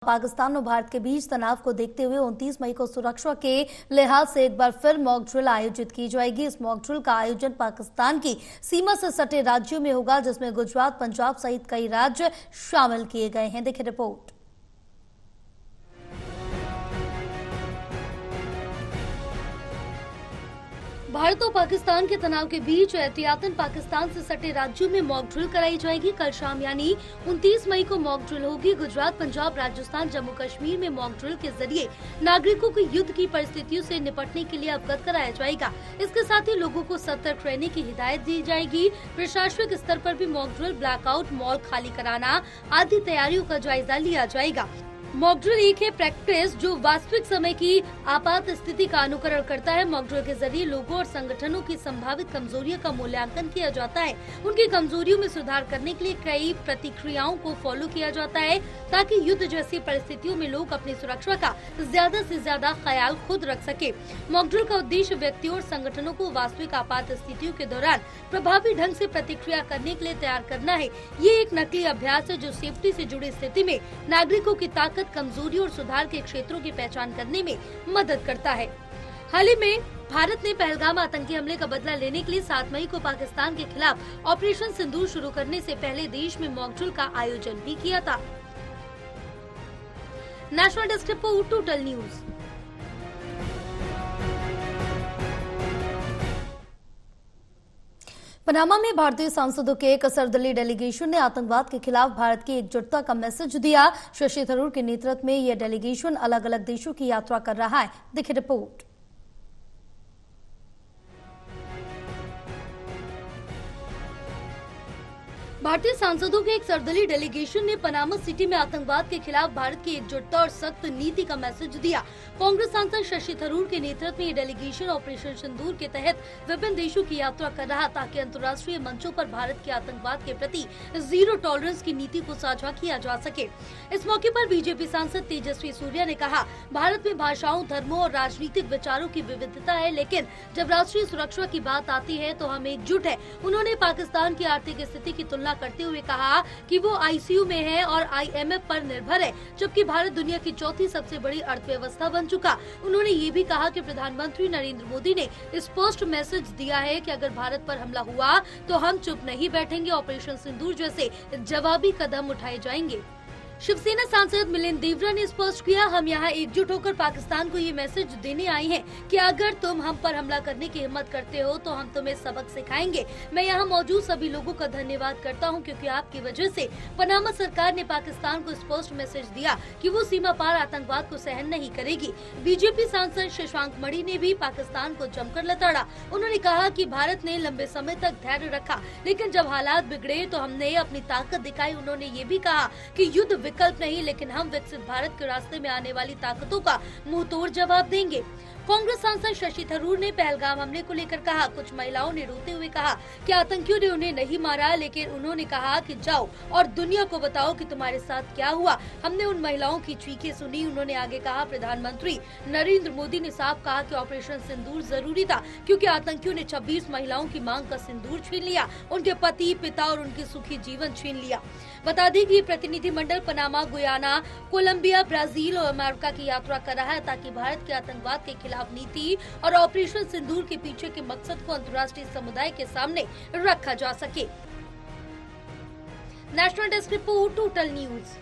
पाकिस्तान और भारत के बीच तनाव को देखते हुए 29 मई को सुरक्षा के लिहाज से एक बार फिर मॉक ड्रिल आयोजित की जाएगी। इस मॉक ड्रिल का आयोजन पाकिस्तान की सीमा से सटे राज्यों में होगा, जिसमें गुजरात, पंजाब सहित कई राज्य शामिल किए गए हैं। देखिए रिपोर्ट। भारत और पाकिस्तान के तनाव के बीच एहतियातन पाकिस्तान से सटे राज्यों में मॉक ड्रिल कराई जाएगी। कल शाम यानी 29 मई को मॉक ड्रिल होगी। गुजरात, पंजाब, राजस्थान, जम्मू कश्मीर में मॉक ड्रिल के जरिए नागरिकों को युद्ध की परिस्थितियों से निपटने के लिए अवगत कराया जाएगा। इसके साथ ही लोगों को सतर्क रहने की हिदायत दी जाएगी। प्रशासनिक स्तर पर भी मॉक ड्रिल, ब्लैकआउट, मॉल खाली कराना आदि तैयारियों का जायजा लिया जाएगा। मॉक ड्रिल एक है प्रैक्टिस जो वास्तविक समय की आपात स्थिति का अनुकरण करता है। मॉक ड्रिल के जरिए लोगों और संगठनों की संभावित कमजोरियों का मूल्यांकन किया जाता है। उनकी कमजोरियों में सुधार करने के लिए कई प्रतिक्रियाओं को फॉलो किया जाता है, ताकि युद्ध जैसी परिस्थितियों में लोग अपनी सुरक्षा का ज्यादा से ज्यादा ख्याल खुद रख सके। मॉक ड्रिल का उद्देश्य व्यक्तियों और संगठनों को वास्तविक आपात स्थितियों के दौरान प्रभावी ढंग से प्रतिक्रिया करने के लिए तैयार करना है। ये एक नकली अभ्यास है जो सेफ्टी से जुड़ी स्थिति में नागरिकों की ताकत, कमजोरी और सुधार के क्षेत्रों की पहचान करने में मदद करता है। हाल ही में भारत ने पहलगाम आतंकी हमले का बदला लेने के लिए 7 मई को पाकिस्तान के खिलाफ ऑपरेशन सिंदूर शुरू करने से पहले देश में मॉक ड्रिल का आयोजन भी किया था। National desk report, total news. Panama में भारतीय सांसदों के एक सर्वदलीय डेलीगेशन ने आतंकवाद के खिलाफ भारत की एकजुटता का मैसेज दिया। शशि थरूर के नेतृत्व में यह डेलीगेशन अलग अलग देशों की यात्रा कर रहा है। देखिए रिपोर्ट। भारतीय सांसदों के एक सर्वदलीय डेलीगेशन ने पनामा सिटी में आतंकवाद के खिलाफ भारत की एकजुटता और सख्त नीति का मैसेज दिया। कांग्रेस सांसद शशि थरूर के नेतृत्व में ये डेलीगेशन ऑपरेशन सिंदूर के तहत विभिन्न देशों की यात्रा कर रहा, ताकि अंतर्राष्ट्रीय मंचों पर भारत के आतंकवाद के प्रति जीरो टॉलरेंस की नीति को साझा किया जा सके। इस मौके पर बीजेपी सांसद तेजस्वी सूर्या ने कहा, भारत में भाषाओं, धर्मों और राजनीतिक विचारों की विविधता है, लेकिन जब राष्ट्रीय सुरक्षा की बात आती है तो हम एकजुट है। उन्होंने पाकिस्तान की आर्थिक स्थिति की तुलना करते हुए कहा कि वो आईसीयू में है और आईएमएफ पर निर्भर है, जबकि भारत दुनिया की चौथी सबसे बड़ी अर्थव्यवस्था बन चुका। उन्होंने ये भी कहा कि प्रधानमंत्री नरेंद्र मोदी ने स्पष्ट मैसेज दिया है कि अगर भारत पर हमला हुआ तो हम चुप नहीं बैठेंगे। ऑपरेशन सिंदूर जैसे जवाबी कदम उठाए जाएंगे। शिवसेना सांसद मिलिंद देवरा ने स्पष्ट किया, हम यहाँ एकजुट होकर पाकिस्तान को ये मैसेज देने आए हैं कि अगर तुम हम पर हमला करने की हिम्मत करते हो तो हम तुम्हें सबक सिखाएंगे। मैं यहाँ मौजूद सभी लोगों का धन्यवाद करता हूँ, क्योंकि आपकी वजह से पनामा सरकार ने पाकिस्तान को स्पष्ट मैसेज दिया कि वो सीमा पार आतंकवाद को सहन नहीं करेगी। बीजेपी सांसद शशांक मणि ने भी पाकिस्तान को जमकर लताड़ा। उन्होंने कहा कि भारत ने लंबे समय तक धैर्य रखा, लेकिन जब हालात बिगड़े तो हमने अपनी ताकत दिखाई। उन्होंने ये भी कहा कि युद्ध विकल्प नहीं, लेकिन हम विकसित भारत के रास्ते में आने वाली ताकतों का मुंह तोड़ जवाब देंगे। कांग्रेस सांसद शशि थरूर ने पहलगाम हमले को लेकर कहा, कुछ महिलाओं ने रोते हुए कहा कि आतंकियों ने उन्हें नहीं मारा, लेकिन उन्होंने कहा कि जाओ और दुनिया को बताओ कि तुम्हारे साथ क्या हुआ। हमने उन महिलाओं की चीखें सुनी। उन्होंने आगे कहा, प्रधानमंत्री नरेंद्र मोदी ने साफ कहा कि ऑपरेशन सिंदूर जरूरी था, क्योंकि आतंकियों ने 26 महिलाओं की मांग का सिंदूर छीन लिया, उनके पति, पिता और उनकी सुखी जीवन छीन लिया। बता दें कि प्रतिनिधिमंडल पनामा, गुयाना, कोलंबिया, ब्राजील और अमेरिका की यात्रा कर रहा है, ताकि भारत के आतंकवाद के खिलाफ नीति और ऑपरेशन सिंदूर के पीछे के मकसद को अंतर्राष्ट्रीय समुदाय के सामने रखा जा सके। National desk report, total news.